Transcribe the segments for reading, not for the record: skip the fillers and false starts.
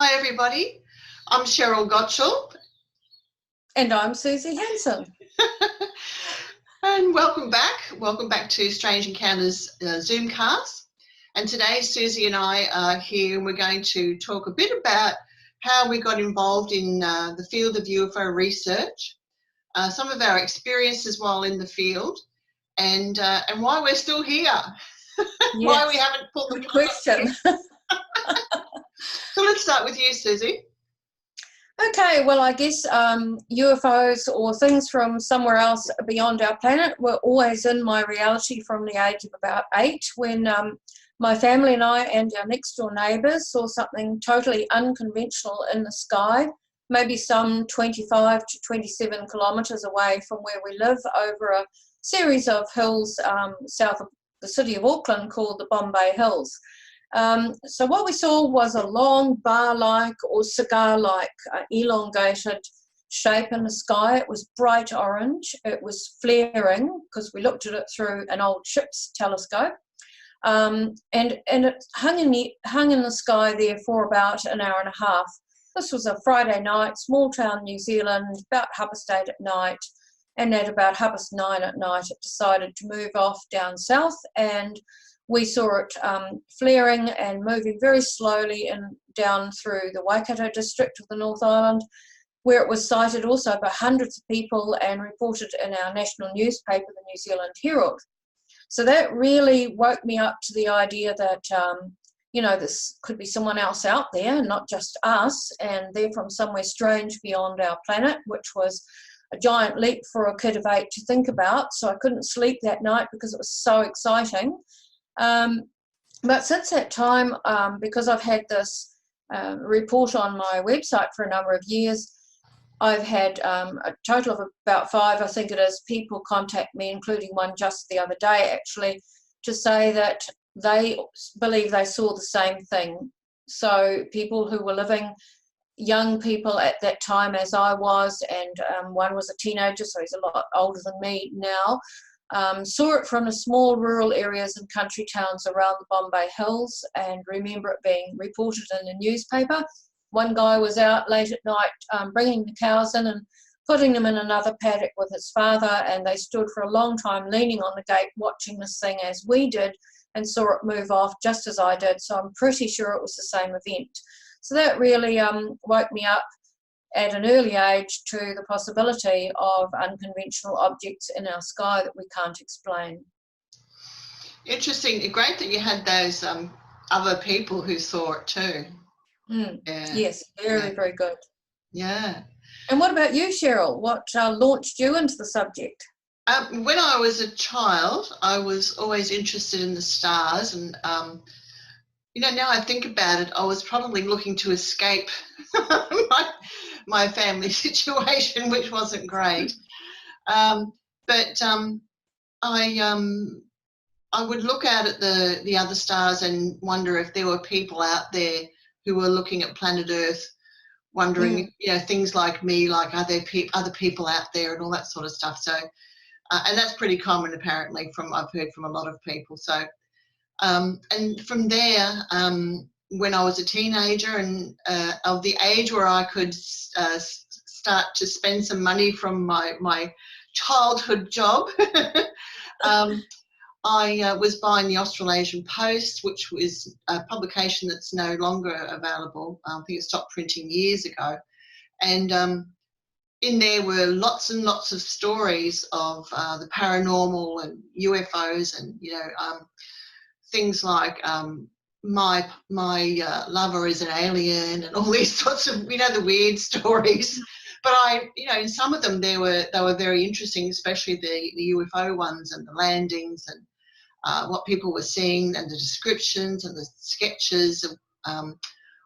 Hi everybody, I'm Sheryl Gottschall. And I'm Suzy Hansen. And welcome back to Strange Encounters Zoomcast. And today Suzy and I are here and we're going to talk a bit about how we got involved in the field of UFO research, some of our experiences while in the field, and why we're still here. Yes. Why we haven't pulled the question. So let's start with you, Suzy. Okay, well, I guess UFOs or things from somewhere else beyond our planet were always in my reality from the age of about 8 when my family and I and our next door neighbours saw something totally unconventional in the sky, maybe some 25 to 27 kilometres away from where we live over a series of hills south of the city of Auckland called the Bombay Hills. So what we saw was a long bar-like or cigar-like elongated shape in the sky. It was bright orange. It was flaring because we looked at it through an old ship's telescope. And it hung in the sky there for about an hour and a half. This was a Friday night, small town New Zealand, about 8:30 at night. And at about 9:30 at night, it decided to move off down south, and we saw it flaring and moving very slowly and down through the Waikato district of the North Island, where it was sighted also by hundreds of people and reported in our national newspaper, the New Zealand Herald. So that really woke me up to the idea that, this could be someone else out there, not just us, and they're from somewhere strange beyond our planet, which was a giant leap for a kid of 8 to think about. So I couldn't sleep that night because it was so exciting. But since that time, because I've had this report on my website for a number of years, I've had a total of about 5, I think it is, people contact me, including one just the other day actually, to say that they believe they saw the same thing. So people who were living, young people at that time as I was, and one was a teenager, so he's a lot older than me now, saw it from the small rural areas and country towns around the Bombay Hills and remember it being reported in the newspaper. One guy was out late at night bringing the cows in and putting them in another paddock with his father, and they stood for a long time leaning on the gate watching this thing as we did and saw it move off just as I did, so I'm pretty sure it was the same event. So that really woke me up at an early age to the possibility of unconventional objects in our sky that we can't explain. Interesting. Great that you had those other people who saw it too. Yeah. Yes, very good. Yeah. And what about you, Sheryl? What launched you into the subject? When I was a child, I was always interested in the stars, and now I think about it, I was probably looking to escape my family situation, which wasn't great. But I would look out at the other stars and wonder if there were people out there who were looking at planet Earth, wondering, things like me, like are there other people out there and all that sort of stuff. So, and that's pretty common apparently I've heard from a lot of people. So, and from there, when I was a teenager and of the age where I could start to spend some money from my childhood job, I was buying the Australasian Post, which was a publication that's no longer available. I think it stopped printing years ago. And in there were lots and lots of stories of the paranormal and UFOs and, things like my lover is an alien and all these sorts of, the weird stories. But in some of them they were very interesting, especially the UFO ones and the landings and what people were seeing and the descriptions and the sketches of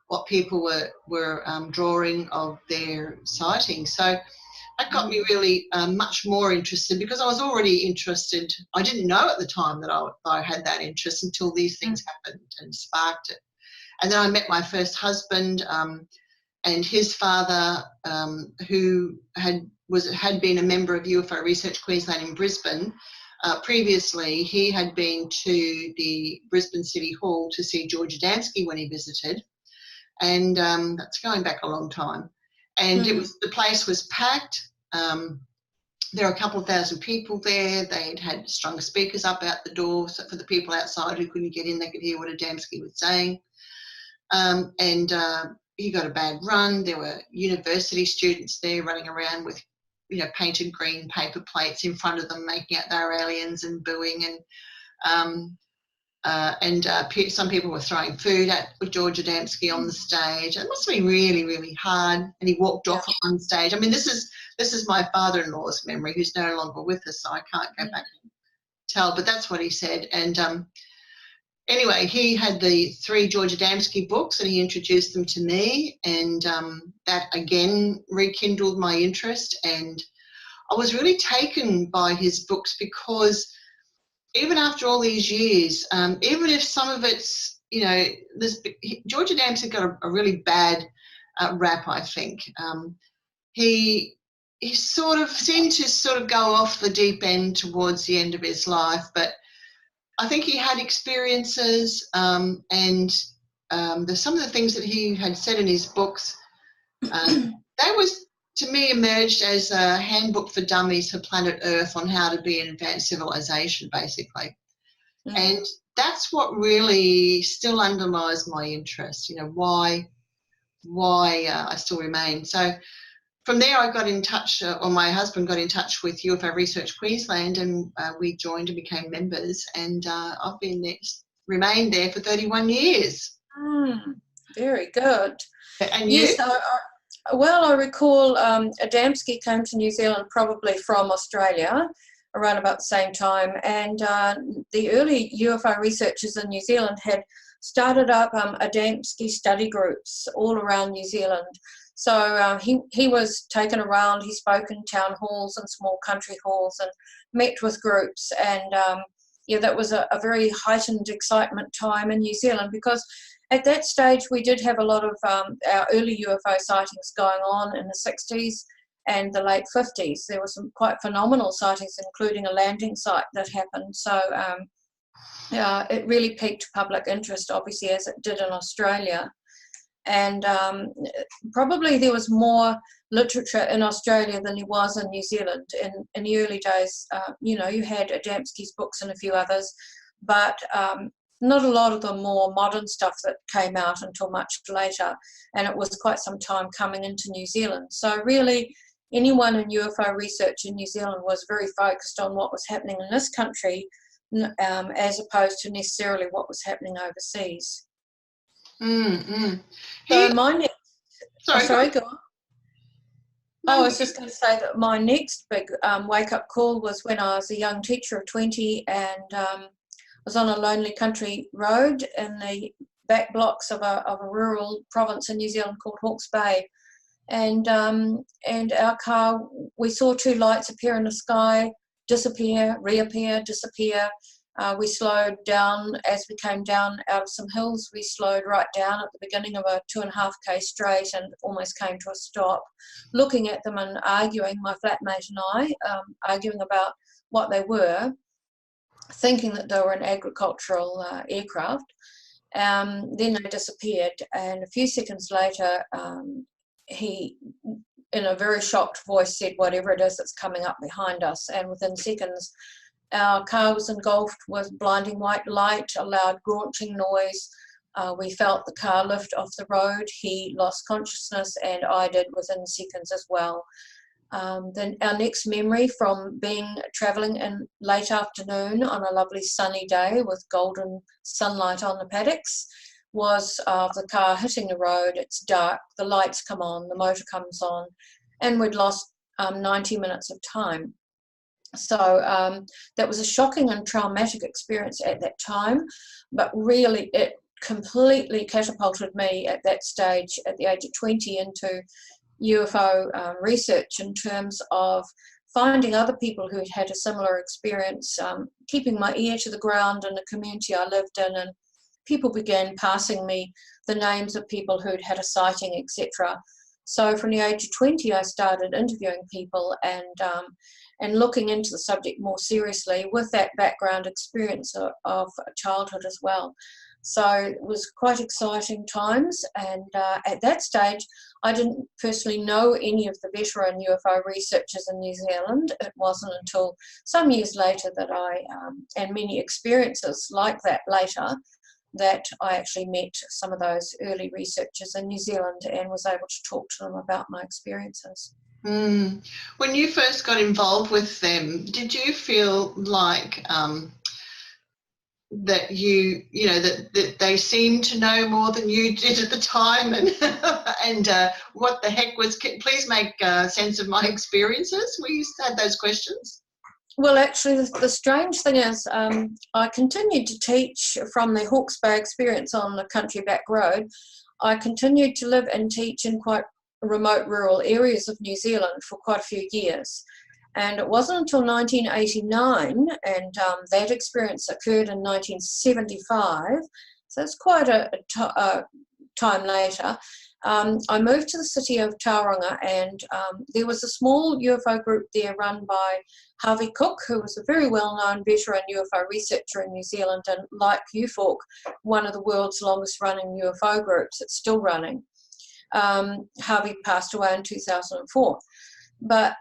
what people were drawing of their sightings. So that got me really much more interested, because I was already interested. I didn't know at the time that I had that interest until these things happened and sparked it. And then I met my first husband and his father, who had been a member of UFO Research Queensland in Brisbane. Previously, he had been to the Brisbane City Hall to see George Adamski when he visited. and that's going back a long time. And the place was packed. There were a couple of thousand people there. They'd had stronger speakers up out the door, so for the people outside who couldn't get in, they could hear what Adamski was saying. He got a bad run. There were university students there running around with, painted green paper plates in front of them, making out they were aliens and booing. Some people were throwing food at George Adamski on the stage. It must have been really, really hard. And he walked off on stage. I mean, this is my father-in-law's memory, who's no longer with us, so I can't go back and tell. But that's what he said. And anyway, he had the 3 George Adamski books, and he introduced them to me. And that again rekindled my interest. And I was really taken by his books because even after all these years, even if some of it's, George Adamski got a really bad rap, I think. He sort of seemed to go off the deep end towards the end of his life, but I think he had experiences, and there's some of the things that he had said in his books, that was, to me, emerged as a handbook for dummies for planet Earth on how to be an advanced civilization, basically. And that's what really still underlies my interest, why I still remain. So from there, I got in touch, or my husband got in touch with UFO Research Queensland, and we joined and became members. And I've remained there for 31 years. Very good. And you? Yes, well, I recall Adamski came to New Zealand probably from Australia around about the same time, and the early UFO researchers in New Zealand had started up Adamski study groups all around New Zealand. So he was taken around, he spoke in town halls and small country halls and met with groups, and that was a very heightened excitement time in New Zealand, because at that stage we did have a lot of our early UFO sightings going on in the 60s and the late 50s. There were some quite phenomenal sightings, including a landing site that happened. So it really piqued public interest, obviously, as it did in Australia. And probably there was more literature in Australia than there was in New Zealand. In the early days, you had Adamski's books and a few others, but not a lot of the more modern stuff that came out until much later. And it was quite some time coming into New Zealand. So really, anyone in UFO research in New Zealand was very focused on what was happening in this country, as opposed to necessarily what was happening overseas. So my next, sorry, go on. I was just going to say that my next big wake-up call was when I was a young teacher of 20, and was on a lonely country road in the back blocks of a rural province in New Zealand called Hawke's Bay, and our car, we saw 2 lights appear in the sky, disappear, reappear, disappear. We slowed down as we came down out of some hills. We slowed right down at the beginning of a 2.5K straight and almost came to a stop, looking at them and arguing, my flatmate and I, arguing about what they were, thinking that they were an agricultural aircraft. Then they disappeared, and a few seconds later, he, in a very shocked voice, said, "Whatever it is that's coming up behind us." And within seconds, our car was engulfed with blinding white light, a loud graunching noise. We felt the car lift off the road. He lost consciousness, and I did within seconds as well. Then our next memory from travelling in late afternoon on a lovely sunny day with golden sunlight on the paddocks was of the car hitting the road. It's dark, the lights come on, the motor comes on, and we'd lost 90 minutes of time. So that was a shocking and traumatic experience at that time, but really it completely catapulted me at that stage, at the age of 20, into UFO research in terms of finding other people who had had a similar experience, keeping my ear to the ground in the community I lived in, and people began passing me the names of people who'd had a sighting, etc. So from the age of 20, I started interviewing people and looking into the subject more seriously with that background experience of childhood as well. So it was quite exciting times, and at that stage I didn't personally know any of the veteran UFO researchers in New Zealand. It wasn't until some years later that and many experiences like that later, that I actually met some of those early researchers in New Zealand and was able to talk to them about my experiences. Mm. When you first got involved with them, did you feel like that that they seemed to know more than you did at the time, and and what the heck was? Please make sense of my experiences. We used to have those questions. Well, actually, the strange thing is, I continued to teach from the Hawke's Bay experience on the country back road. I continued to live and teach in quite remote rural areas of New Zealand for quite a few years. And it wasn't until 1989, and that experience occurred in 1975, so it's quite a time later. I moved to the city of Tauranga, and there was a small UFO group there run by Harvey Cook, who was a very well-known veteran UFO researcher in New Zealand, and like UFOC, one of the world's longest running UFO groups. It's still running. Harvey passed away in 2004. But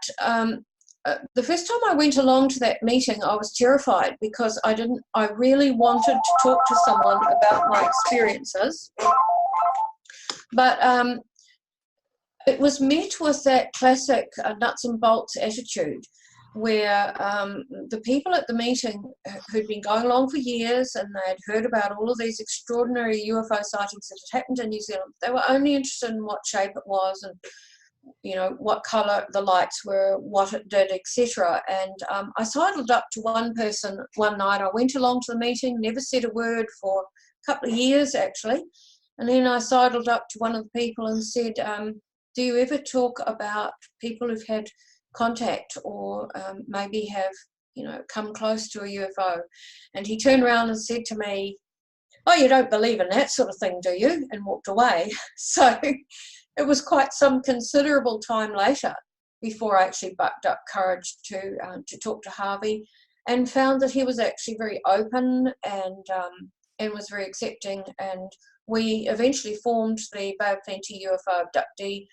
the first time I went along to that meeting, I was terrified because I really wanted to talk to someone about my experiences. But it was met with that classic nuts and bolts attitude, where the people at the meeting who'd been going along for years, and they had heard about all of these extraordinary UFO sightings that had happened in New Zealand, they were only interested in what shape it was and, you know, what colour the lights were, what it did, etc. And I sidled up to one person one night. I went along to the meeting, never said a word for a couple of years actually, and then I sidled up to one of the people and said, do you ever talk about people who've had contact or maybe have, you know, come close to a UFO? And he turned around and said to me, oh, you don't believe in that sort of thing, do you? And walked away. So it was quite some considerable time later before I actually bucked up courage to talk to Harvey, and found that he was actually very open and was very accepting. And we eventually formed the Bay of Plenty UFO abductee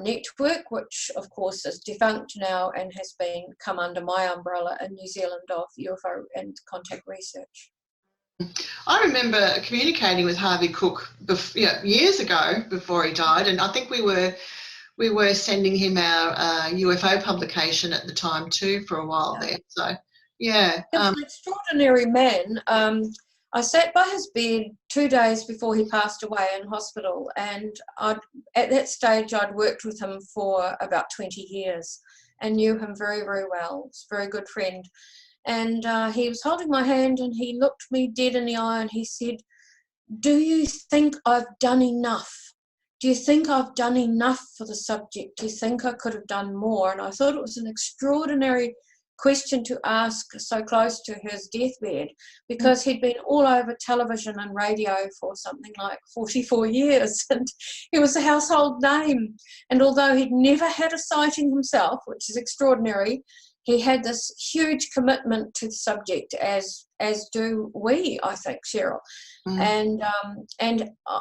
network, which of course is defunct now and has come under my umbrella in New Zealand of UFO and contact research. I remember communicating with Harvey Cook years ago before he died, and I think we were sending him our UFO publication at the time too for a while there. So yeah, he's an extraordinary man. I sat by his bed 2 days before he passed away in hospital, and at that stage I'd worked with him for about 20 years and knew him very, very well. He's a very good friend. And he was holding my hand, and he looked me dead in the eye and he said, do you think I've done enough? Do you think I've done enough for the subject? Do you think I could have done more? And I thought it was an extraordinary question to ask so close to his deathbed, because he'd been all over television and radio for something like 44 years, and he was a household name. And although he'd never had a sighting himself, which is extraordinary, he had this huge commitment to the subject, as do we, I think, Sheryl. And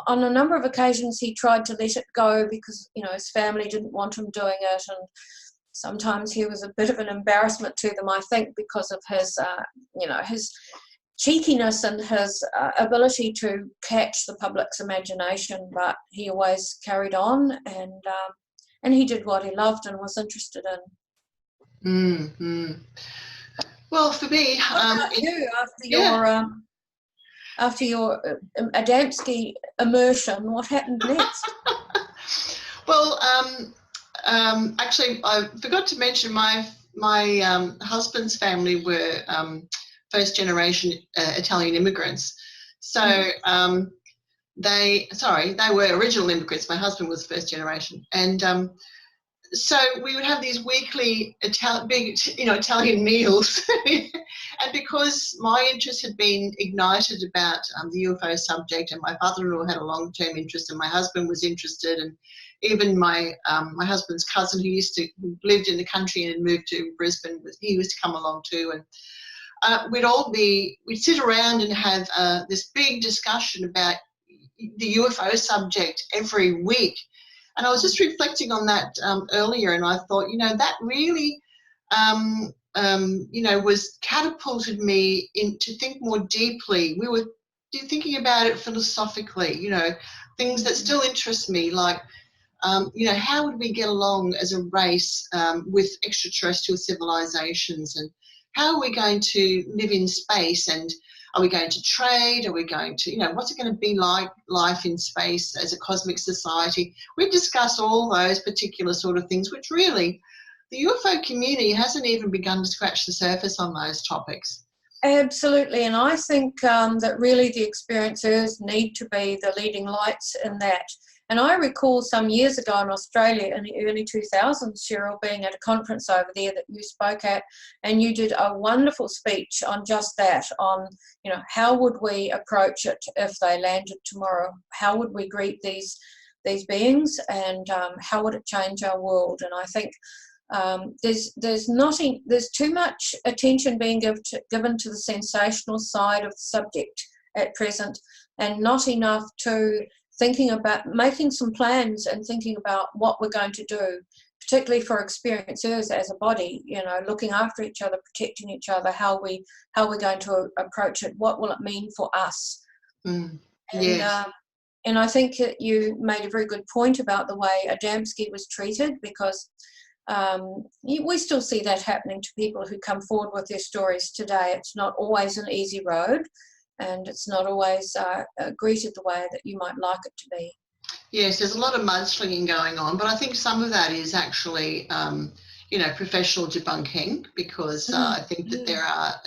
on a number of occasions he tried to let it go because, you know, his family didn't want him doing it, and sometimes he was a bit of an embarrassment to them, I think, because of his, his cheekiness and his ability to catch the public's imagination. But he always carried on, and he did what he loved and was interested in. Well, for me, what about you after your Adamski immersion? What happened next? Well, actually, I forgot to mention my husband's family were first generation Italian immigrants. So they were original immigrants. My husband was first generation, and so we would have these weekly big Italian meals. And because my interest had been ignited about the UFO subject, and my father-in-law had a long-term interest, and my husband was interested, and even my husband's cousin, who lived in the country and had moved to Brisbane, he used to come along too. And we'd sit around and have this big discussion about the UFO subject every week. And I was just reflecting on that earlier, and I thought, that really, was catapulted me to think more deeply. We were thinking about it philosophically, things that still interest me, like, how would we get along as a race with extraterrestrial civilizations, and how are we going to live in space, and are we going to trade? Are we going to, what's it going to be like, life in space as a cosmic society? We've discussed all those particular sort of things, which really the UFO community hasn't even begun to scratch the surface on those topics. Absolutely, and I think that really the experiencers need to be the leading lights in that. And I recall some years ago in Australia in the early 2000s, Sheryl, being at a conference over there that you spoke at, and you did a wonderful speech on just that, on, how would we approach it if they landed tomorrow? How would we greet these beings, and how would it change our world? And I think there's too much attention being given to the sensational side of the subject at present, and not enough to thinking about making some plans and thinking about what we're going to do, particularly for experiencers as a body, looking after each other, protecting each other, how we're going to approach it, what will it mean for us. Yes. And I think that you made a very good point about the way Adamski was treated, because we still see that happening to people who come forward with their stories today. It's not always an easy road, and it's not always greeted the way that you might like it to be. Yes, there's a lot of mudslinging going on, but I think some of that is actually, professional debunking, because I think that there are,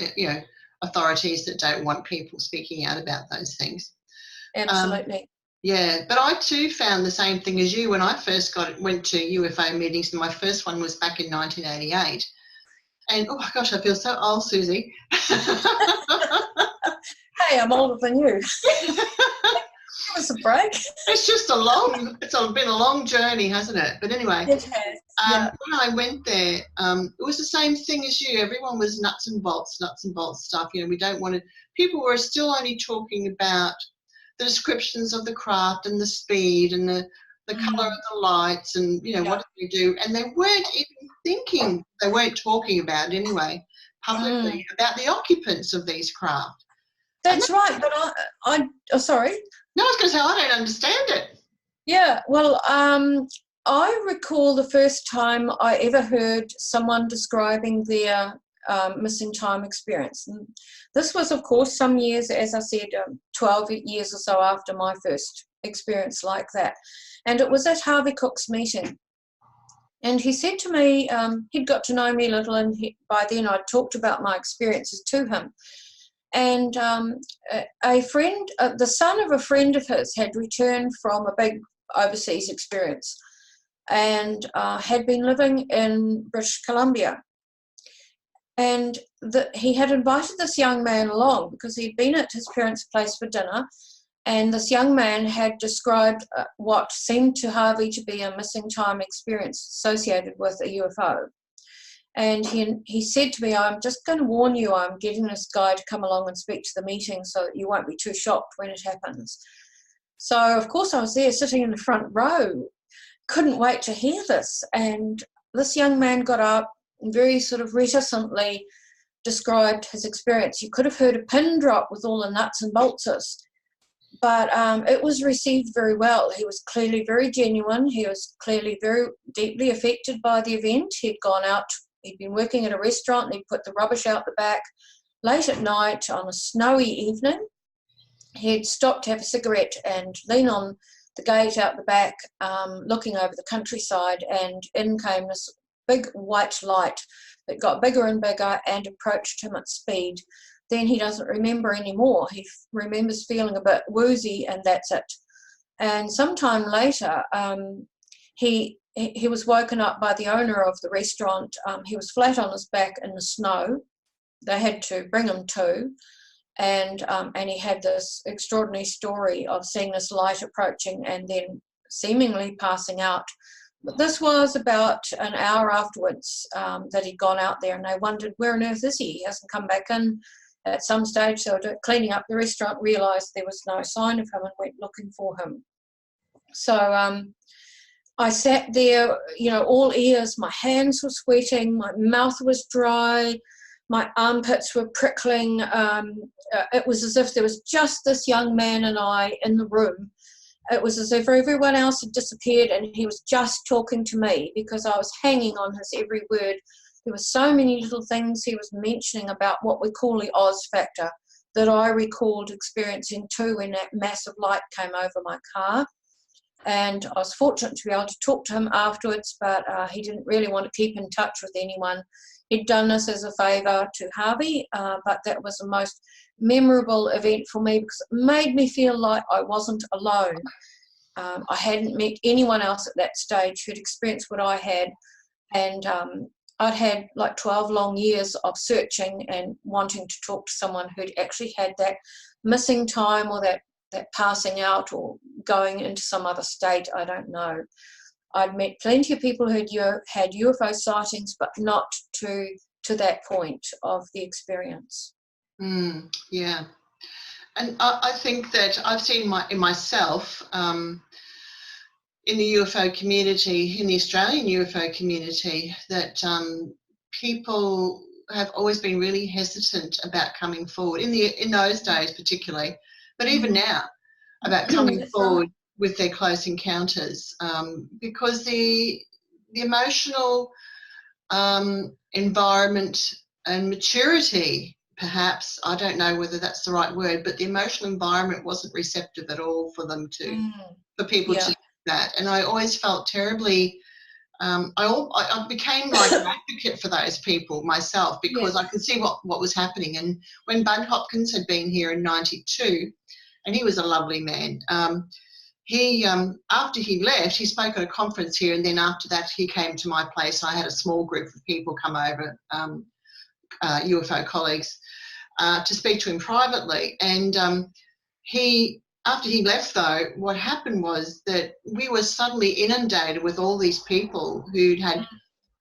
authorities that don't want people speaking out about those things. Absolutely. But I too found the same thing as you when I first went to UFO meetings, and my first one was back in 1988. And oh my gosh, I feel so old, Suzy. Hey, I'm older than you. Give us a break. It's been a long journey, hasn't it? But anyway, it has. When I went there, it was the same thing as you. Everyone was nuts and bolts stuff. We don't want to. People were still only talking about the descriptions of the craft and the speed and the colour of the lights and, what do they do? And they weren't even thinking, they weren't talking about it anyway, publicly, about the occupants of these craft. That's right, but sorry. No, I was going to say, I don't understand it. Yeah, well, I recall the first time I ever heard someone describing their missing time experience. And this was, of course, some years, as I said, 12 years or so after my first experience like that. And it was at Harvey Cook's meeting. And he said to me, he'd got to know me a little, and by then I'd talked about my experiences to him. And a friend, the son of a friend of his, had returned from a big overseas experience and had been living in British Columbia. And he had invited this young man along because he'd been at his parents' place for dinner, and this young man had described what seemed to Harvey to be a missing time experience associated with a UFO. And he said to me, I'm just going to warn you, I'm getting this guy to come along and speak to the meeting so that you won't be too shocked when it happens. So, of course, I was there sitting in the front row, couldn't wait to hear this. And this young man got up and very sort of reticently described his experience. You could have heard a pin drop with all the nuts and bolts, but it was received very well. He was clearly very genuine. He was clearly very deeply affected by the event. He'd gone out. He'd been working at a restaurant, and he'd put the rubbish out the back late at night on a snowy evening. He'd stopped to have a cigarette and lean on the gate out the back, looking over the countryside, and in came this big white light that got bigger and bigger and approached him at speed. Then he doesn't remember anymore. He remembers feeling a bit woozy, and that's it. And sometime later, he was woken up by the owner of the restaurant. He was flat on his back in the snow. They had to bring him to, and he had this extraordinary story of seeing this light approaching and then seemingly passing out This was about an hour afterwards that he'd gone out there, and they wondered, where on earth is he? He hasn't come back in. At some stage, they were cleaning up the restaurant, realised there was no sign of him and went looking for him. So I sat there, you know, all ears. My hands were sweating, my mouth was dry, my armpits were prickling. It was as if there was just this young man and I in the room. It was as if everyone else had disappeared and he was just talking to me, because I was hanging on his every word. There were so many little things he was mentioning about what we call the Oz factor that I recalled experiencing too when that massive light came over my car. And I was fortunate to be able to talk to him afterwards, but he didn't really want to keep in touch with anyone. He'd done this as a favour to Harvey, but that was the most memorable event for me because it made me feel like I wasn't alone. I hadn't met anyone else at that stage who'd experienced what I had, and I'd had like 12 long years of searching and wanting to talk to someone who'd actually had that missing time or that passing out or going into some other state, I don't know. I'd met plenty of people who'd had UFO sightings, but not to that point of the experience. Yeah. And I think that I've seen in myself, in the UFO community, in the Australian UFO community, that people have always been really hesitant about coming forward, in those days particularly, but even now, about coming forward with their close encounters, because the emotional environment and maturity, perhaps, I don't know whether that's the right word, but the emotional environment wasn't receptive at all for them for people to do that. And I always felt terribly, I became like an advocate for those people myself, because I could see what was happening. And when Bud Hopkins had been here in '92, and he was a lovely man, he after he left, he spoke at a conference here, and then after that he came to my place. I had a small group of people come over, UFO colleagues, to speak to him privately. And after he left, though, what happened was that we were suddenly inundated with all these people who'd had,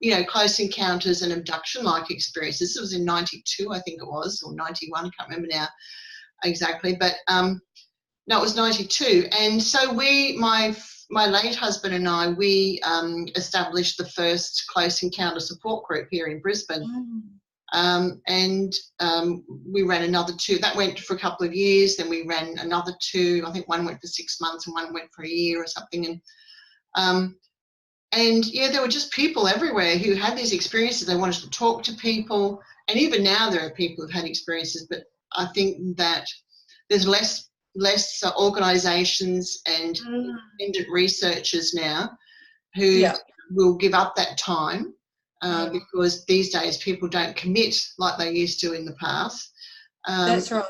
you know, close encounters and abduction-like experiences. This was in '92, I think it was, or '91, I can't remember now exactly, but no, it was '92. And so my late husband and I, we established the first close encounter support group here in Brisbane. And we ran another 2. That went for a couple of years. Then we ran another 2. I think one went for 6 months and one went for a year or something. And yeah, there were just people everywhere who had these experiences. They wanted to talk to people. And even now there are people who've had experiences, but I think that there's less organisations and independent researchers now who will give up that time. Because these days people don't commit like they used to in the past. That's right.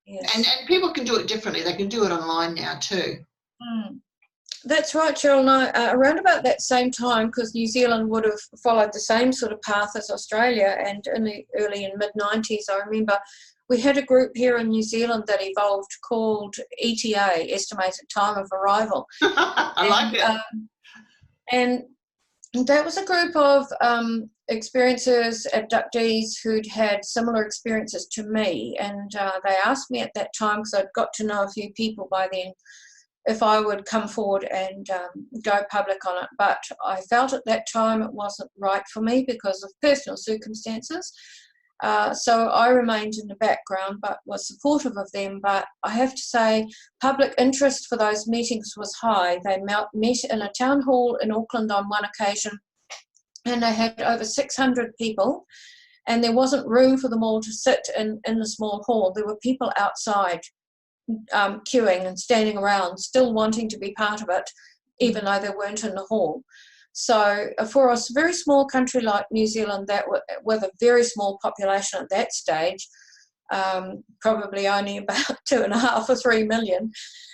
Yes. And people can do it differently. They can do it online now too. That's right, Sheryl. And around about that same time, because New Zealand would have followed the same sort of path as Australia, and in the early and mid-90s, I remember we had a group here in New Zealand that evolved called ETA, Estimated Time of Arrival. I like it. And that was a group of experiencers, abductees who'd had similar experiences to me, and they asked me at that time, because I'd got to know a few people by then, if I would come forward and go public on it. But I felt at that time it wasn't right for me because of personal circumstances. So I remained in the background but was supportive of them. But I have to say, public interest for those meetings was high. They met in a town hall in Auckland on one occasion, and they had over 600 people, and there wasn't room for them all to sit in the small hall. There were people outside queuing and standing around, still wanting to be part of it, even though they weren't in the hall. So for a very small country like New Zealand, that with a very small population at that stage, probably only about 2.5 or 3 million,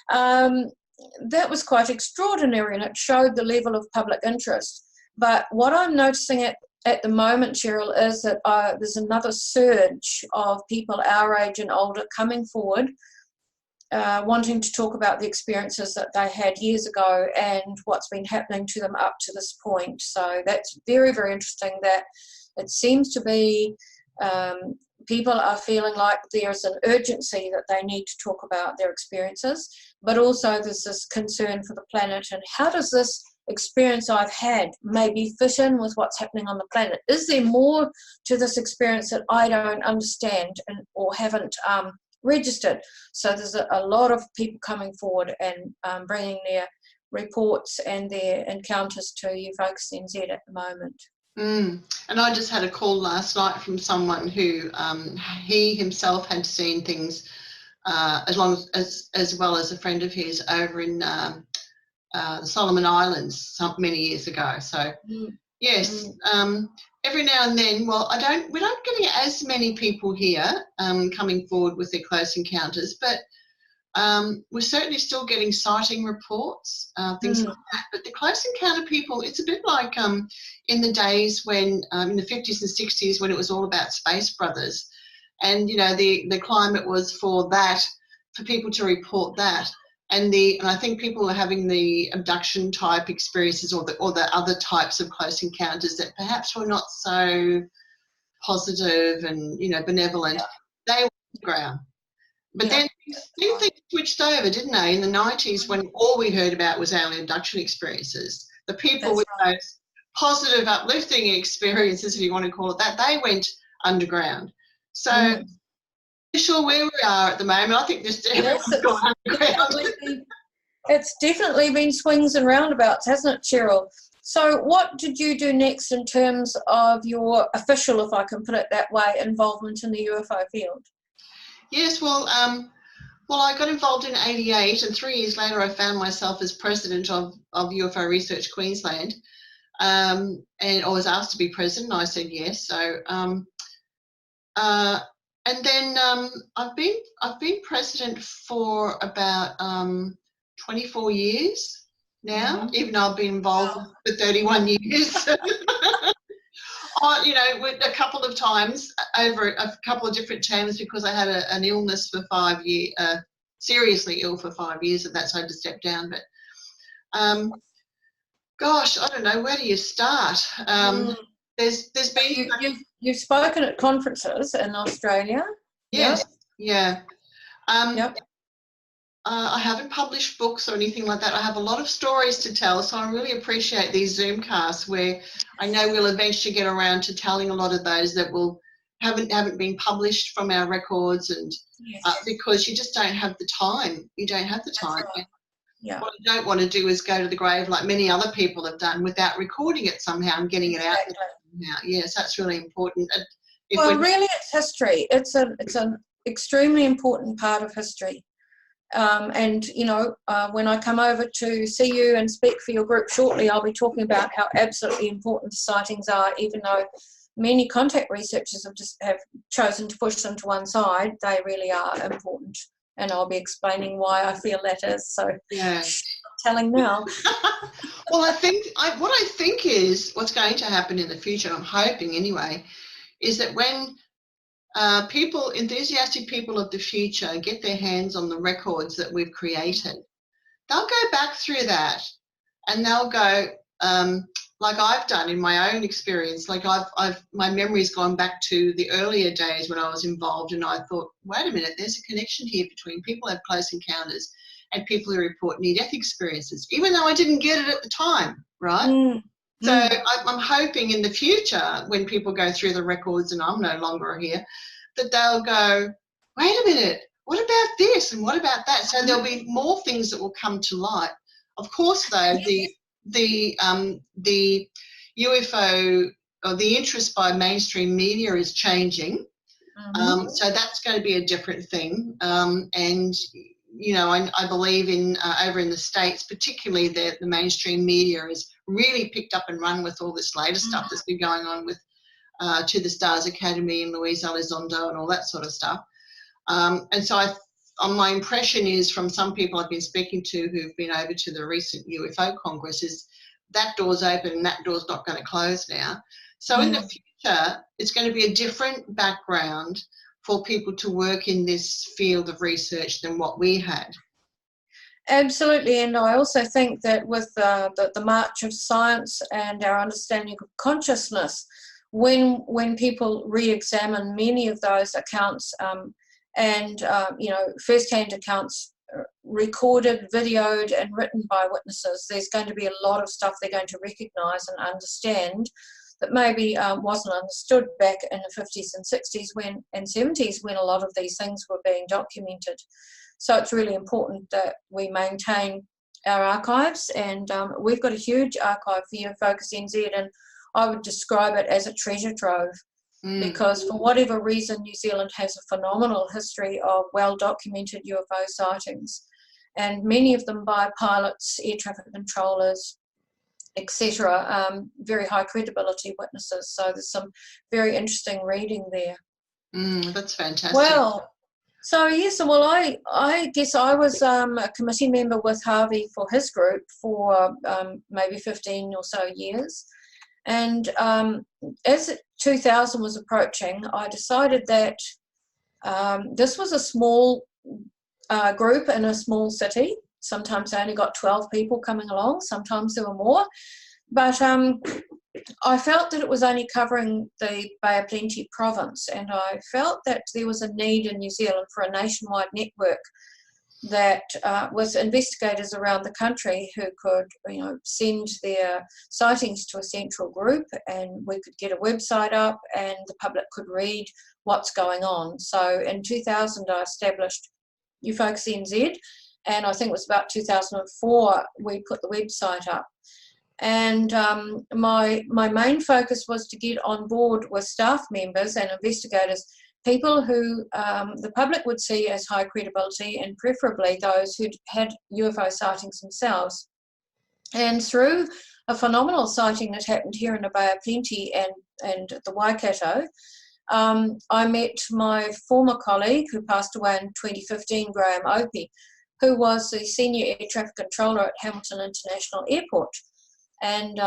that was quite extraordinary, and it showed the level of public interest. But what I'm noticing at the moment, Sheryl, is that there's another surge of people our age and older coming forward wanting to talk about the experiences that they had years ago and what's been happening to them up to this point. So that's very, very interesting that it seems to be people are feeling like there's an urgency that they need to talk about their experiences, but also there's this concern for the planet and how does this experience I've had maybe fit in with what's happening on the planet? Is there more to this experience that I don't understand or haven't registered? So there's a lot of people coming forward and bringing their reports and their encounters to UFOCUS NZ at the moment. And I just had a call last night from someone who he himself had seen things as well as a friend of his over in the Solomon Islands many years ago. So yes, every now and then. Well, we're not getting as many people here coming forward with their close encounters, but we're certainly still getting sighting reports, things like that. But the close encounter people, it's a bit like in the days when, in the 50s and 60s, when it was all about space brothers. And, you know, the climate was for people to report that. And I think people were having the abduction type experiences or the other types of close encounters that perhaps were not so positive and, you know, benevolent. They were on the ground. But then things switched over, didn't they? In the 90s, when all we heard about was alien abduction experiences, the people with those positive, uplifting experiences, if you want to call it that, they went underground. So I'm not sure where we are at the moment. I think just everyone's gone underground. It's definitely been swings and roundabouts, hasn't it, Sheryl? So what did you do next in terms of your official, if I can put it that way, involvement in the UFO field? Yes, well, I got involved in '88, and 3 years later I found myself as president of UFO Research Queensland, and I was asked to be president. I said yes. So, and then I've been president for about 24 years now, even though I've been involved for 31 years. You know, a couple of times over a couple of different terms because I had an illness for 5 years, seriously ill for 5 years, and that's why I had to step down. But gosh, I don't know, where do you start? There's been you've spoken at conferences in Australia. Yes, yeah. I haven't published books or anything like that. I have a lot of stories to tell, so I really appreciate these Zoomcasts where I know we'll eventually get around to telling a lot of those that haven't been published from our records, and because you just don't have the time. You don't have the time. Right. What I don't want to do is go to the grave like many other people have done without recording it somehow and getting it out there somehow. Yes, that's really important. Really, it's history. It's an extremely important part of history. And, you know, when I come over to see you and speak for your group shortly, I'll be talking about how absolutely important the sightings are, even though many contact researchers have chosen to push them to one side. They really are important. And I'll be explaining why I feel that is. So I'm telling now. Well, what I think is what's going to happen in the future, I'm hoping anyway, is that when enthusiastic people of the future get their hands on the records that we've created, they'll go back through that and they'll go, like I've done in my own experience, like my memory's gone back to the earlier days when I was involved, and I thought, wait a minute, there's a connection here between people who have close encounters and people who report near-death experiences, even though I didn't get it at the time, right? So I'm hoping in the future, when people go through the records and I'm no longer here, that they'll go, wait a minute, what about this and what about that? So there'll be more things that will come to light. Of course, though, the UFO or the interest by mainstream media is changing. So that's going to be a different thing. And you know, I believe in over in the States, particularly the mainstream media has really picked up and run with all this latest stuff that's been going on with To the Stars Academy and Luis Elizondo and all that sort of stuff. And so my impression is from some people I've been speaking to who've been over to the recent UFO Congress is that door's open and that door's not going to close now. So in the future, it's going to be a different background for people to work in this field of research than what we had. Absolutely, and I also think that with the march of science and our understanding of consciousness, when people re-examine many of those accounts and first-hand accounts recorded, videoed, and written by witnesses, there's going to be a lot of stuff they're going to recognise and understand that maybe wasn't understood back in the 50s and 60s and 70s when a lot of these things were being documented. So it's really important that we maintain our archives, and we've got a huge archive for UFOCUS NZ, and I would describe it as a treasure trove. Because for whatever reason, New Zealand has a phenomenal history of well-documented UFO sightings, and many of them by pilots, air traffic controllers, etc., very high credibility witnesses. So there's some very interesting reading there. That's fantastic. Well, so yes, well, I guess I was a committee member with Harvey for his group for maybe 15 or so years. And as 2000 was approaching, I decided that this was a small group in a small city. Sometimes I only got 12 people coming along, sometimes there were more. But I felt that it was only covering the Bay of Plenty province, and I felt that there was a need in New Zealand for a nationwide network that with investigators around the country who could, send their sightings to a central group, and we could get a website up and the public could read what's going on. So in 2000 I established UFOCUS NZ, and I think it was about 2004 we put the website up. And my main focus was to get on board with staff members and investigators, people who the public would see as high credibility, and preferably those who'd had UFO sightings themselves. And through a phenomenal sighting that happened here in the Bay of Plenty and the Waikato, I met my former colleague who passed away in 2015, Graham Opie, who was the senior air traffic controller at Hamilton International Airport. And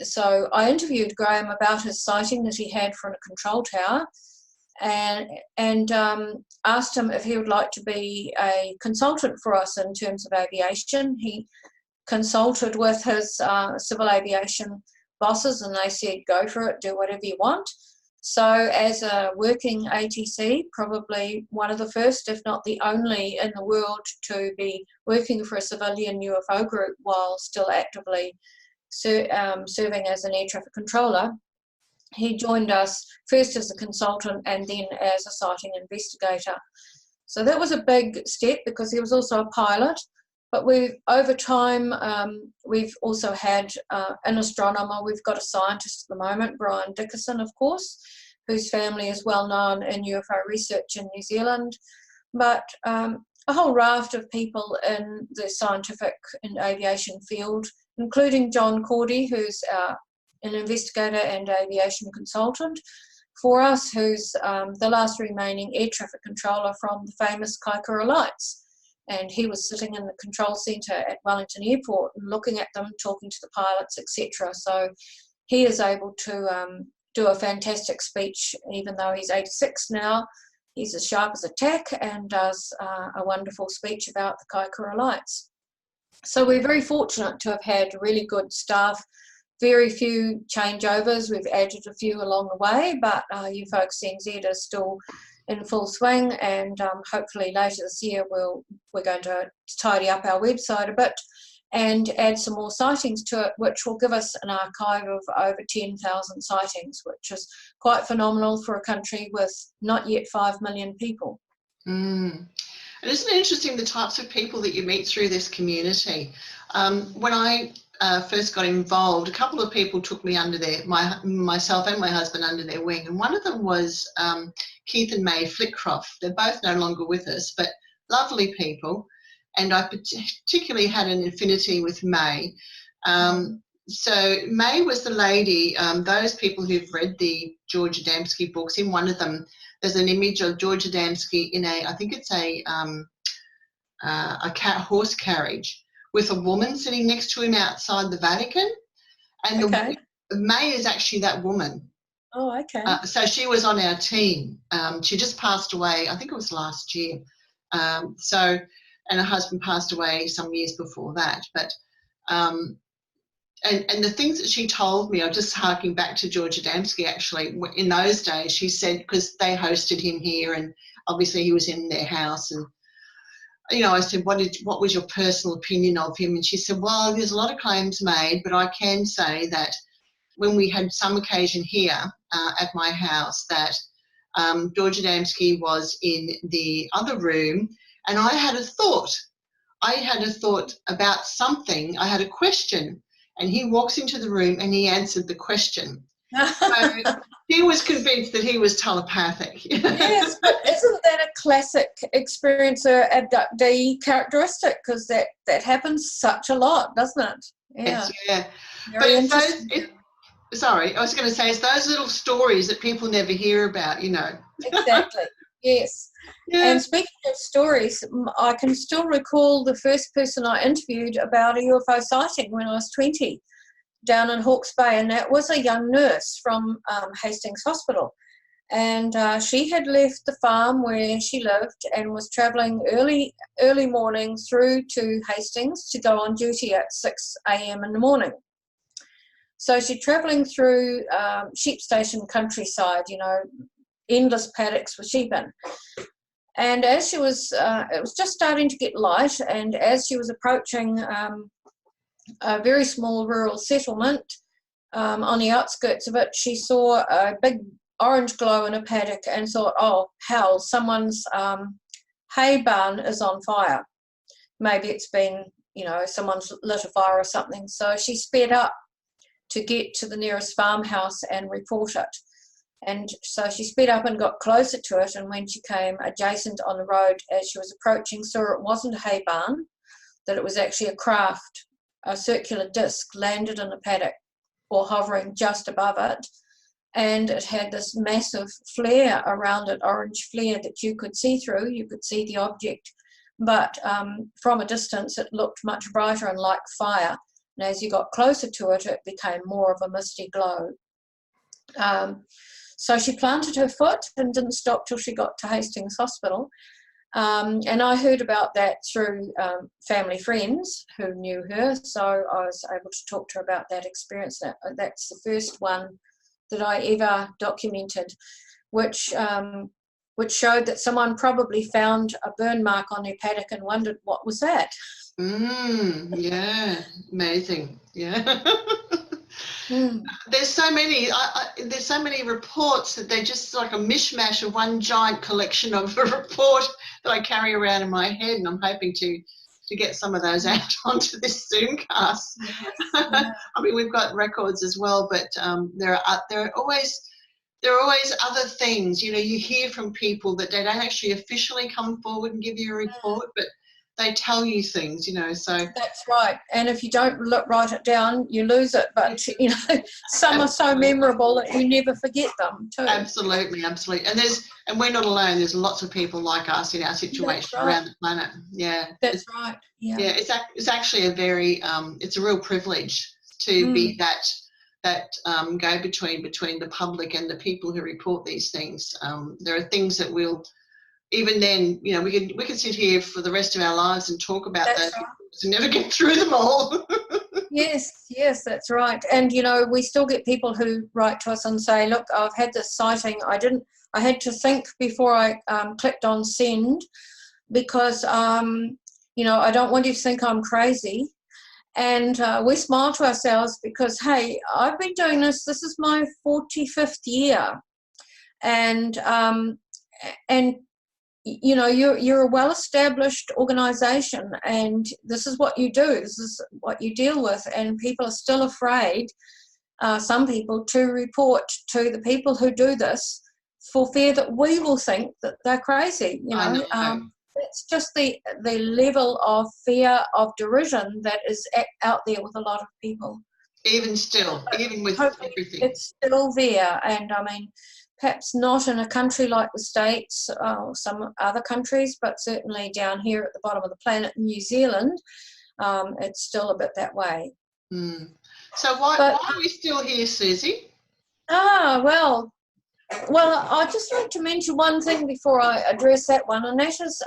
so I interviewed Graham about his sighting that he had from a control tower, and asked him if he would like to be a consultant for us in terms of aviation. He consulted with his civil aviation bosses, and they said, go for it, do whatever you want. So as a working ATC, probably one of the first, if not the only in the world to be working for a civilian UFO group while still actively serving as an air traffic controller, he joined us first as a consultant and then as a sighting investigator. So that was a big step because he was also a pilot. But over time, we've also had an astronomer. We've got a scientist at the moment, Brian Dickerson, of course, whose family is well known in UFO research in New Zealand. But a whole raft of people in the scientific and aviation field, including John Cordy, who's an investigator and aviation consultant for us, who's the last remaining air traffic controller from the famous Kaikoura Lights. And he was sitting in the control centre at Wellington Airport and looking at them, talking to the pilots, etc. So he is able to do a fantastic speech, even though he's 86 now. He's as sharp as a tack and does a wonderful speech about the Kaikoura Lights. So we're very fortunate to have had really good staff, very few changeovers. We've added a few along the way, but UFOCUS NZ is still in full swing, and hopefully later this year we're going to tidy up our website a bit and add some more sightings to it, which will give us an archive of over 10,000 sightings, which is quite phenomenal for a country with not yet 5 million people. And isn't it interesting the types of people that you meet through this community? When I first got involved, a couple of people took me under myself and my husband under their wing, and one of them was Keith and May Flickcroft. They're both no longer with us, but lovely people, and I particularly had an affinity with May. So May was the lady, those people who've read the George Adamski books, in one of them there's an image of George Adamski in I think it's a horse carriage with a woman sitting next to him outside the Vatican. And May is actually that woman. Oh, okay. So she was on our team. She just passed away, I think it was last year. And her husband passed away some years before that. But and the things that she told me, I'm just harking back to George Adamski actually, in those days, she said, because they hosted him here and obviously he was in their house, and I said, what was your personal opinion of him? And she said, well, there's a lot of claims made, but I can say that when we had some occasion here at my house that George Adamski was in the other room, and I had a thought about something. I had a question, and he walks into the room and he answered the question. So he was convinced that he was telepathic. Yes, but isn't that a classic experiencer abductee characteristic? Because that happens such a lot, doesn't it? Yeah. Yes, yeah. Very interesting. Sorry, I was going to say, it's those little stories that people never hear about, Exactly, yes. Yeah. And speaking of stories, I can still recall the first person I interviewed about a UFO sighting when I was 20 down in Hawke's Bay, and that was a young nurse from Hastings Hospital. And she had left the farm where she lived and was travelling early morning through to Hastings to go on duty at 6 a.m. in the morning. So she's travelling through sheep station countryside, endless paddocks with sheep in. And as she was, it was just starting to get light, and as she was approaching a very small rural settlement on the outskirts of it, she saw a big orange glow in a paddock and thought, oh, hell, someone's hay barn is on fire. Maybe it's been, someone's lit a fire or something. So she sped up to get to the nearest farmhouse and report it. And so she sped up and got closer to it, and when she came adjacent on the road as she was approaching, saw it wasn't a hay barn, that it was actually a craft, a circular disc landed in the paddock or hovering just above it, and it had this massive flare around it, orange flare that you could see through. You could see the object, but from a distance it looked much brighter and like fire. And as you got closer to it, it became more of a misty glow. So she planted her foot and didn't stop till she got to Hastings Hospital. And I heard about that through family friends who knew her, so I was able to talk to her about that experience. That's the first one that I ever documented, which showed that someone probably found a burn mark on their paddock and wondered what was that. Yeah, amazing. Yeah. There's so many reports that they're just like a mishmash of one giant collection of a report that I carry around in my head, and I'm hoping to get some of those out onto this Zoomcast. Yes, yeah. I mean, we've got records as well, but there are always other things. You hear from people that they don't actually officially come forward and give you a report, but they tell you things, so. That's right. And if you don't write it down, you lose it. But, some are so memorable that you never forget them too. Absolutely. And we're not alone. There's lots of people like us in our situation around the planet. Yeah. That's right. Yeah. Yeah. It's actually a very, it's a real privilege to be that go-between between the public and the people who report these things. There are things that even then, we could sit here for the rest of our lives and talk about those and never get through them all. Yes, that's right. And, we still get people who write to us and say, look, I've had this sighting. I had to think before I clicked on send because, I don't want you to think I'm crazy. And we smile to ourselves because, hey, I've been doing this. This is my 45th year. And you're a well-established organisation, and this is what you do. This is what you deal with, and people are still afraid, some people, to report to the people who do this for fear that we will think that they're crazy. It's just the level of fear of derision that is out there with a lot of people. Even still, even with everything. It's still there, and I mean, perhaps not in a country like the States or some other countries, but certainly down here at the bottom of the planet in New Zealand, it's still a bit that way. So why are we still here, Suzy? Well, I'd just like to mention one thing before I address that one, and that is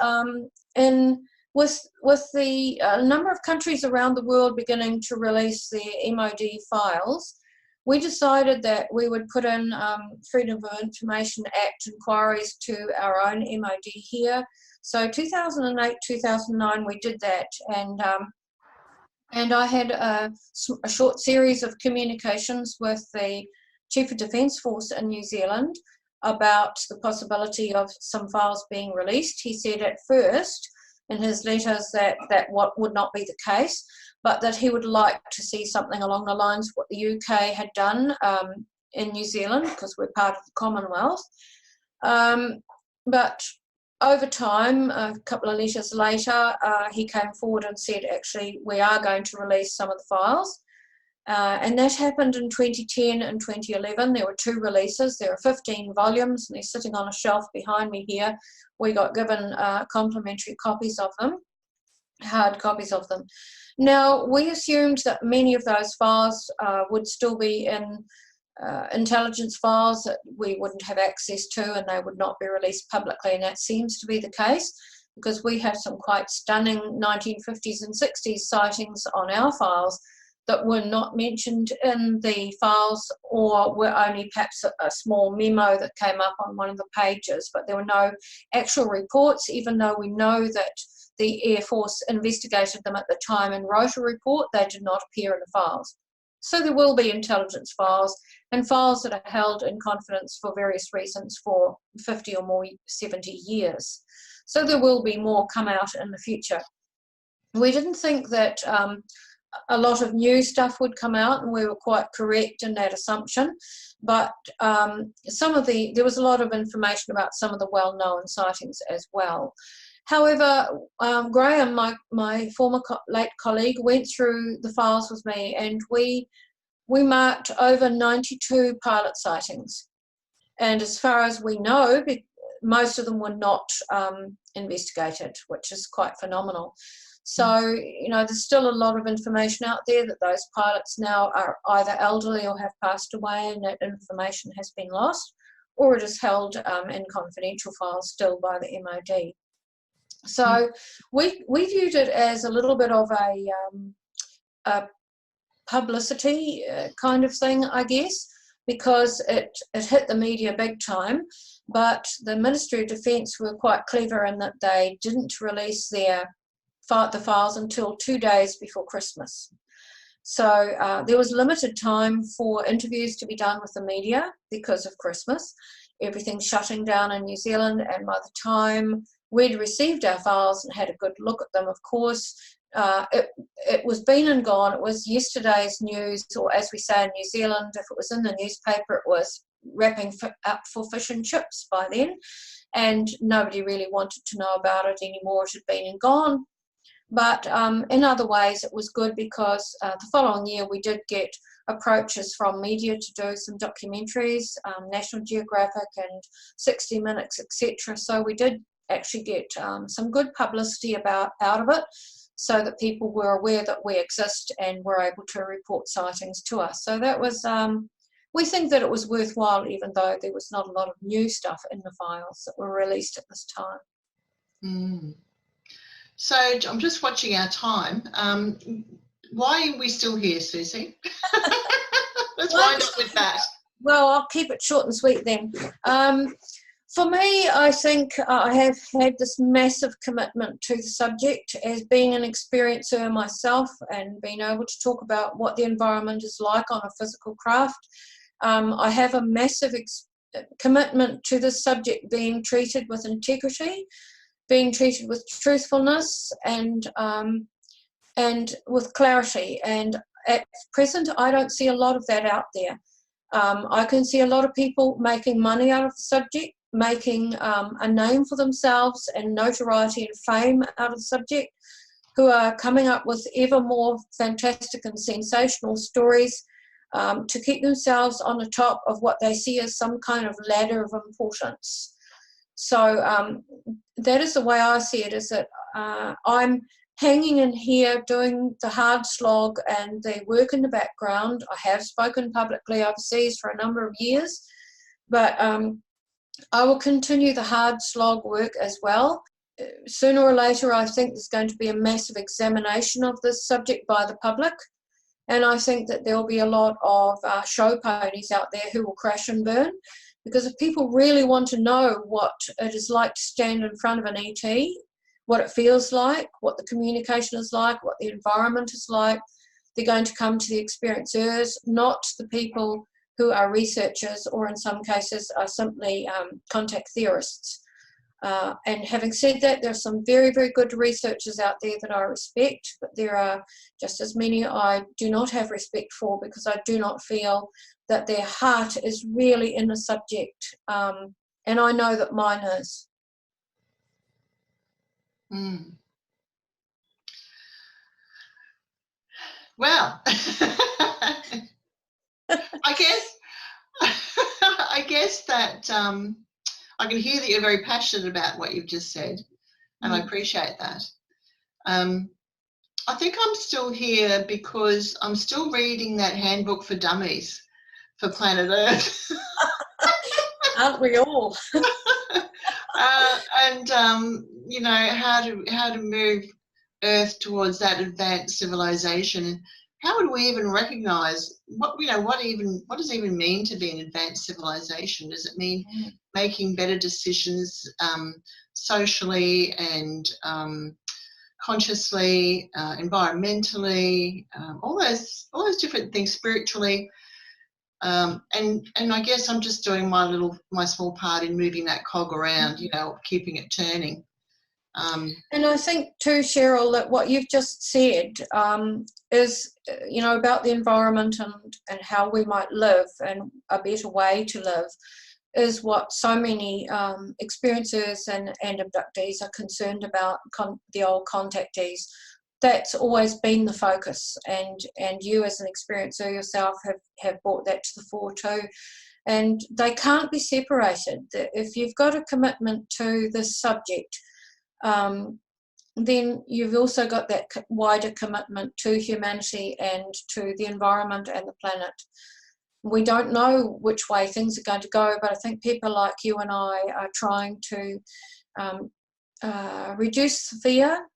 with the number of countries around the world beginning to release their MOD files, we decided that we would put in Freedom of Information Act inquiries to our own MOD here. So 2008, 2009, we did that, and I had a short series of communications with the Chief of Defence Force in New Zealand about the possibility of some files being released. He said at first in his letters that what would not be the case, but that he would like to see something along the lines of what the UK had done in New Zealand, because we're part of the Commonwealth. But over time, a couple of letters later, he came forward and said, actually, we are going to release some of the files. And that happened in 2010 and 2011. There were 2 releases. There are 15 volumes, and they're sitting on a shelf behind me here. We got given complimentary copies of them, hard copies of them. Now, we assumed that many of those files would still be in intelligence files that we wouldn't have access to, and they would not be released publicly, and that seems to be the case, because we have some quite stunning 1950s and 60s sightings on our files that were not mentioned in the files, or were only perhaps a small memo that came up on one of the pages, but there were no actual reports, even though we know that the Air Force investigated them at the time and wrote a report. They did not appear in the files. So there will be intelligence files and files that are held in confidence for various reasons for 50 or more 70 years. So there will be more come out in the future. We didn't think that a lot of new stuff would come out, and we were quite correct in that assumption, but there was a lot of information about some of the well-known sightings as well. However, Graham, my former late colleague, went through the files with me, and we marked over 92 pilot sightings, and as far as we know, most of them were not investigated, which is quite phenomenal. So, you know, there's still a lot of information out there that those pilots now are either elderly or have passed away, and that information has been lost, or it is held in confidential files still by the MOD. So we viewed it as a little bit of a publicity kind of thing, I guess, because it hit the media big time. But the Ministry of Defence were quite clever in that they didn't release the files until 2 days before Christmas. So there was limited time for interviews to be done with the media because of Christmas. Everything's shutting down in New Zealand, and by the time we'd received our files and had a good look at them, of course, it was been and gone. It was yesterday's news, or as we say in New Zealand, if it was in the newspaper, it was wrapping up for fish and chips by then, and nobody really wanted to know about it anymore. It had been and gone. But in other ways, it was good, because the following year we did get approaches from media to do some documentaries, National Geographic and 60 Minutes, etc. So we did actually get some good publicity out of it, so that people were aware that we exist and were able to report sightings to us. So that was, we think that it was worthwhile, even though there was not a lot of new stuff in the files that were released at this time. Mm. So I'm just watching our time. Why are we still here, Suzy? Let's wind up with that. Well, I'll keep it short and sweet then. For me, I think I have had this massive commitment to the subject, as being an experiencer myself and being able to talk about what the environment is like on a physical craft. I have a massive commitment to this subject being treated with integrity, being treated with truthfulness, and with clarity. And at present, I don't see a lot of that out there. I can see a lot of people making money out of the subject, making a name for themselves and notoriety and fame out of the subject, who are coming up with ever more fantastic and sensational stories to keep themselves on the top of what they see as some kind of ladder of importance. So that is the way I see it, is that I'm hanging in here, doing the hard slog and the work in the background. I have spoken publicly overseas for a number of years, but I will continue the hard slog work as well. Sooner or later, I think there's going to be a massive examination of this subject by the public, and I think that there will be a lot of show ponies out there who will crash and burn, because if people really want to know what it is like to stand in front of an ET, what it feels like, what the communication is like, what the environment is like, they're going to come to the experiencers, not the people who are researchers or in some cases are simply contact theorists. And having said that, there are some very, very good researchers out there that I respect, but there are just as many I do not have respect for, because I do not feel that their heart is really in the subject. And I know that mine is. Mm. Well, I guess that I can hear that you're very passionate about what you've just said, and I appreciate that. I think I'm still here because I'm still reading that handbook for dummies for planet Earth. Aren't we all? And you know, how to move Earth towards that advanced civilization. How would we even recognise what does it even mean to be an advanced civilization? Does it mean making better decisions socially and consciously, environmentally, all those different things, spiritually? And I guess I'm just doing my small part in moving that cog around, you know, keeping it turning. And I think too, Sheryl, that what you've just said is, you know, about the environment and how we might live and a better way to live is what so many experiencers and abductees are concerned about, the old contactees. That's always been the focus, and you as an experiencer yourself have brought that to the fore too. And they can't be separated. If you've got a commitment to this subject, then you've also got that wider commitment to humanity and to the environment and the planet. We don't know which way things are going to go, but I think people like you and I are trying to reduce the fear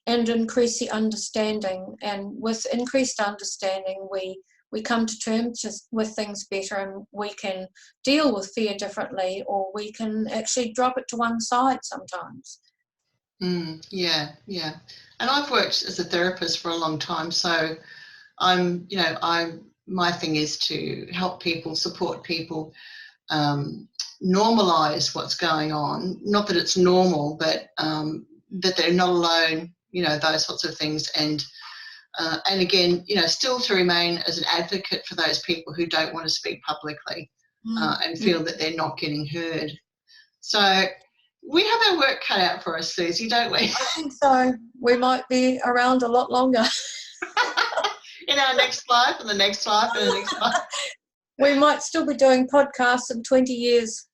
and increase the understanding. And with increased understanding, we come to terms with things better, and we can deal with fear differently, or we can actually drop it to one side sometimes. Yeah. And I've worked as a therapist for a long time, so my thing is to help people, support people, normalize what's going on. Not that it's normal, but that they're not alone, you know, those sorts of things. And again, you know, still to remain as an advocate for those people who don't want to speak publicly and feel that they're not getting heard. So we have our work cut out for us, Suzy, don't we? I think so. We might be around a lot longer. In our next life and the next life and the next life. We might still be doing podcasts in 20 years.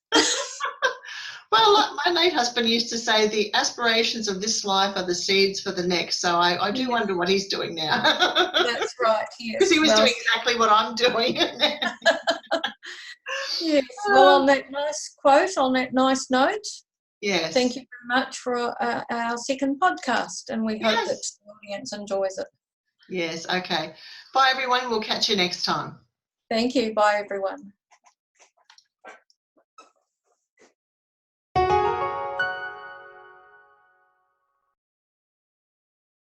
Well, like my late husband used to say, the aspirations of this life are the seeds for the next. So I do wonder what he's doing now. That's right, yes. Because he was doing exactly what I'm doing. Yes, well, on that nice quote, on that nice note, yes. Thank you very much for our second podcast, and we hope that the audience enjoys it. Yes, okay. Bye, everyone. We'll catch you next time. Thank you. Bye, everyone.